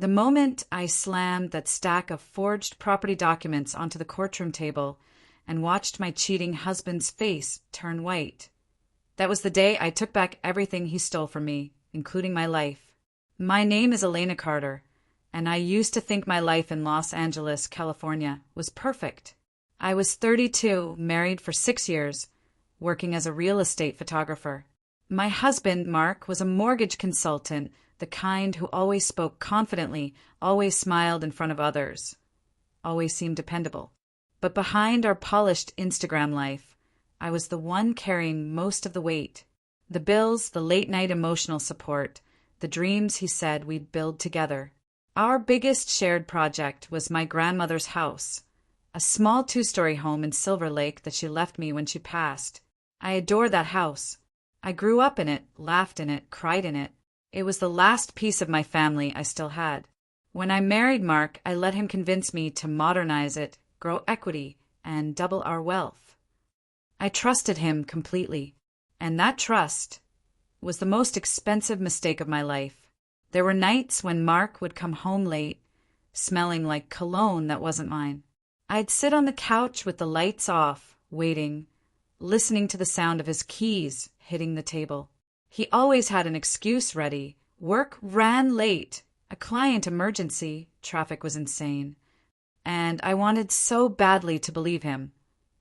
The moment I slammed that stack of forged property documents onto the courtroom table and watched my cheating husband's face turn white. That was the day I took back everything he stole from me, including my life. My name is Elena Carter, and I used to think my life in Los Angeles, California, was perfect. I was 32, married for 6 years, working as a real estate photographer. My husband, Mark, was a mortgage consultant, the kind who always spoke confidently, always smiled in front of others, always seemed dependable. But behind our polished Instagram life, I was the one carrying most of the weight. The bills, the late-night emotional support, the dreams he said we'd build together. Our biggest shared project was my grandmother's house, a small 2-story home in Silver Lake that she left me when she passed. I adored that house. I grew up in it, laughed in it, cried in it. It was the last piece of my family I still had. When I married Mark, I let him convince me to modernize it, grow equity, and double our wealth. I trusted him completely, and that trust was the most expensive mistake of my life. There were nights when Mark would come home late, smelling like cologne that wasn't mine. I'd sit on the couch with the lights off, waiting, listening to the sound of his keys hitting the table. He always had an excuse ready. Work ran late, a client emergency, traffic was insane. And I wanted so badly to believe him,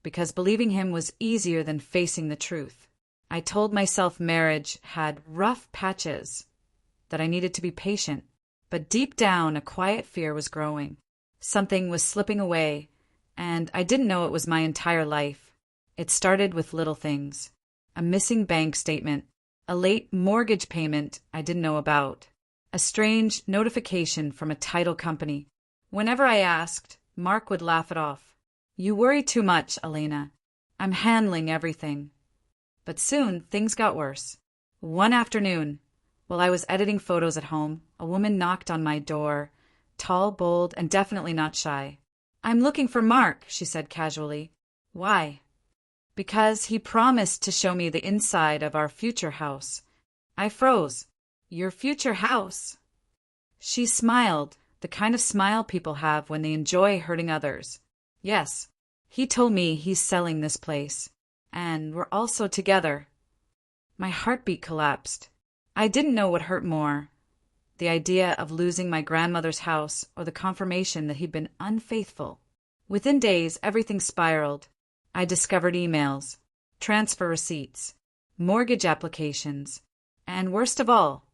because believing him was easier than facing the truth. I told myself marriage had rough patches, that I needed to be patient, but deep down a quiet fear was growing. Something was slipping away, and I didn't know it was my entire life. It started with little things. A missing bank statement, a late mortgage payment I didn't know about, a strange notification from a title company. Whenever I asked, Mark would laugh it off. "You worry too much, Elena. I'm handling everything." But soon things got worse. One afternoon, while I was editing photos at home, a woman knocked on my door, tall, bold, and definitely not shy. "I'm looking for Mark," she said casually. "Why?" "Because he promised to show me the inside of our future house." I froze. "Your future house?" She smiled, the kind of smile people have when they enjoy hurting others. "Yes, he told me he's selling this place, and we're also together." My heartbeat collapsed. I didn't know what hurt more, the idea of losing my grandmother's house or the confirmation that he'd been unfaithful. Within days, everything spiraled. I discovered emails, transfer receipts, mortgage applications, and worst of all,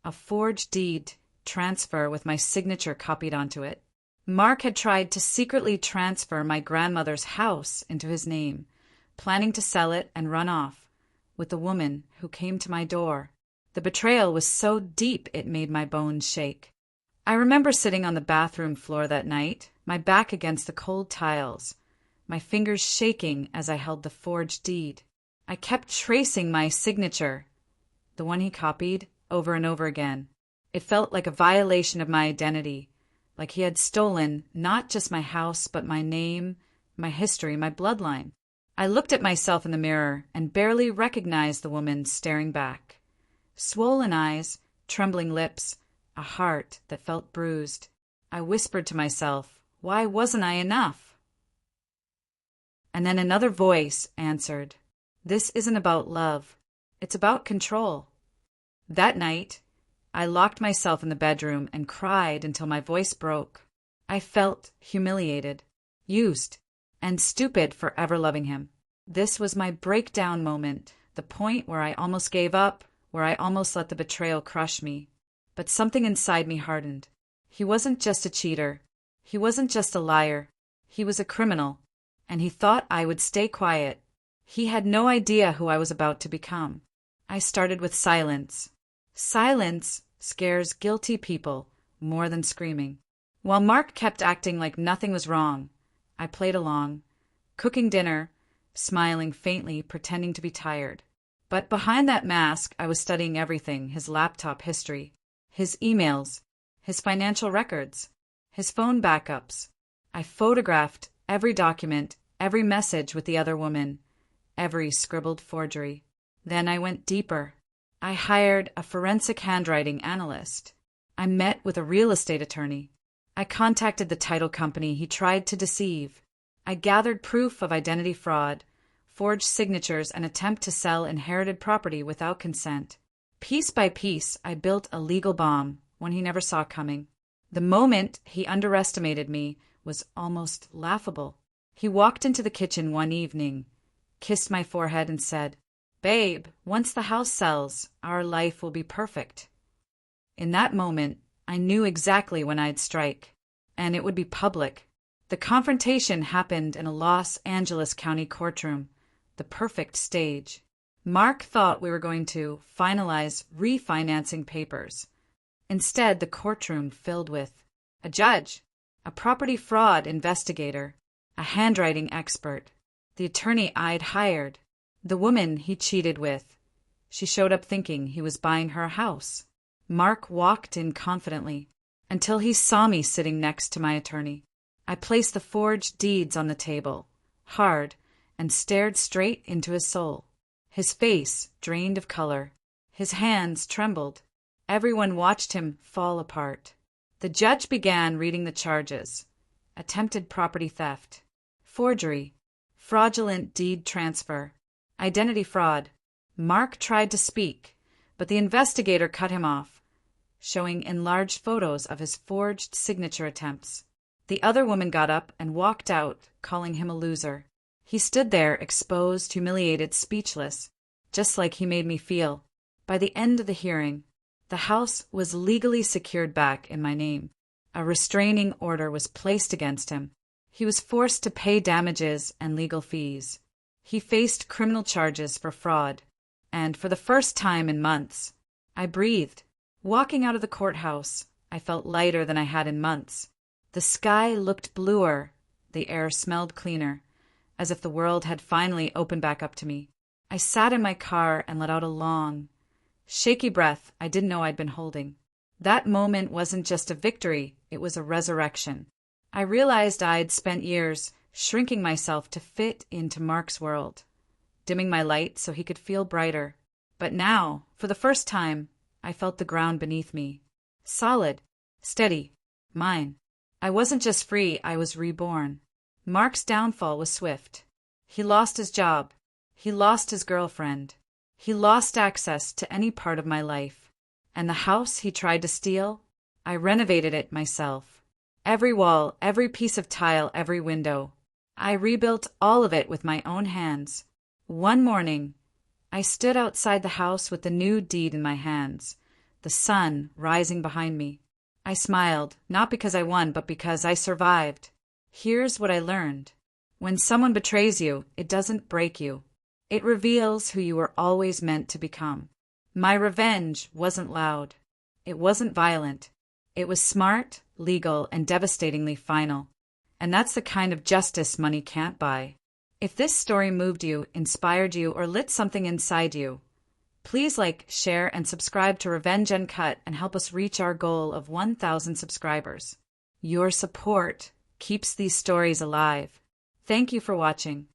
a forged deed transfer with my signature copied onto it. Mark had tried to secretly transfer my grandmother's house into his name, planning to sell it and run off with the woman who came to my door. The betrayal was so deep it made my bones shake. I remember sitting on the bathroom floor that night, my back against the cold tiles, my fingers shaking as I held the forged deed. I kept tracing my signature, the one he copied, over and over again. It felt like a violation of my identity, like he had stolen not just my house, but my name, my history, my bloodline. I looked at myself in the mirror and barely recognized the woman staring back. Swollen eyes, trembling lips, a heart that felt bruised. I whispered to myself, why wasn't I enough? And then another voice answered, "This isn't about love. It's about control." That night, I locked myself in the bedroom and cried until my voice broke. I felt humiliated, used, and stupid for ever loving him. This was my breakdown moment, the point where I almost gave up, where I almost let the betrayal crush me. But something inside me hardened. He wasn't just a cheater. He wasn't just a liar. He was a criminal. And he thought I would stay quiet. He had no idea who I was about to become. I started with silence. Silence scares guilty people more than screaming. While Mark kept acting like nothing was wrong, I played along, cooking dinner, smiling faintly, pretending to be tired. But behind that mask, I was studying everything: his laptop history, his emails, his financial records, his phone backups. I photographed every document, every message with the other woman, every scribbled forgery. Then I went deeper. I hired a forensic handwriting analyst. I met with a real estate attorney. I contacted the title company he tried to deceive. I gathered proof of identity fraud, forged signatures, and attempt to sell inherited property without consent. Piece by piece, I built a legal bomb, one he never saw coming. The moment he underestimated me was almost laughable. He walked into the kitchen one evening, kissed my forehead, and said, "Babe, once the house sells, our life will be perfect." In that moment, I knew exactly when I'd strike, and it would be public. The confrontation happened in a Los Angeles County courtroom, the perfect stage. Mark thought we were going to finalize refinancing papers. Instead, the courtroom filled with a judge, a property fraud investigator, a handwriting expert, the attorney I'd hired, the woman he cheated with. She showed up thinking he was buying her a house. Mark walked in confidently until he saw me sitting next to my attorney. I placed the forged deeds on the table, hard, and stared straight into his soul. His face drained of color. His hands trembled. Everyone watched him fall apart. The judge began reading the charges: attempted property theft, forgery, fraudulent deed transfer, identity fraud. Mark tried to speak, but the investigator cut him off, showing enlarged photos of his forged signature attempts. The other woman got up and walked out, calling him a loser. He stood there, exposed, humiliated, speechless, just like he made me feel. By the end of the hearing, the house was legally secured back in my name. A restraining order was placed against him. He was forced to pay damages and legal fees. He faced criminal charges for fraud, and for the first time in months, I breathed. Walking out of the courthouse, I felt lighter than I had in months. The sky looked bluer, the air smelled cleaner, as if the world had finally opened back up to me. I sat in my car and let out a long, shaky breath I didn't know I'd been holding. That moment wasn't just a victory, it was a resurrection. I realized I'd spent years shrinking myself to fit into Mark's world, dimming my light so he could feel brighter. But now, for the first time, I felt the ground beneath me. Solid, steady, mine. I wasn't just free, I was reborn. Mark's downfall was swift. He lost his job. He lost his girlfriend. He lost access to any part of my life. And the house he tried to steal, I renovated it myself. Every wall, every piece of tile, every window. I rebuilt all of it with my own hands. One morning, I stood outside the house with the new deed in my hands, the sun rising behind me. I smiled, not because I won, but because I survived. Here's what I learned. When someone betrays you, it doesn't break you. It reveals who you were always meant to become. My revenge wasn't loud. It wasn't violent. It was smart, legal, and devastatingly final. And that's the kind of justice money can't buy. If this story moved you, inspired you, or lit something inside you, please like, share, and subscribe to Revenge Uncut and help us reach our goal of 1,000 subscribers. Your support keeps these stories alive. Thank you for watching.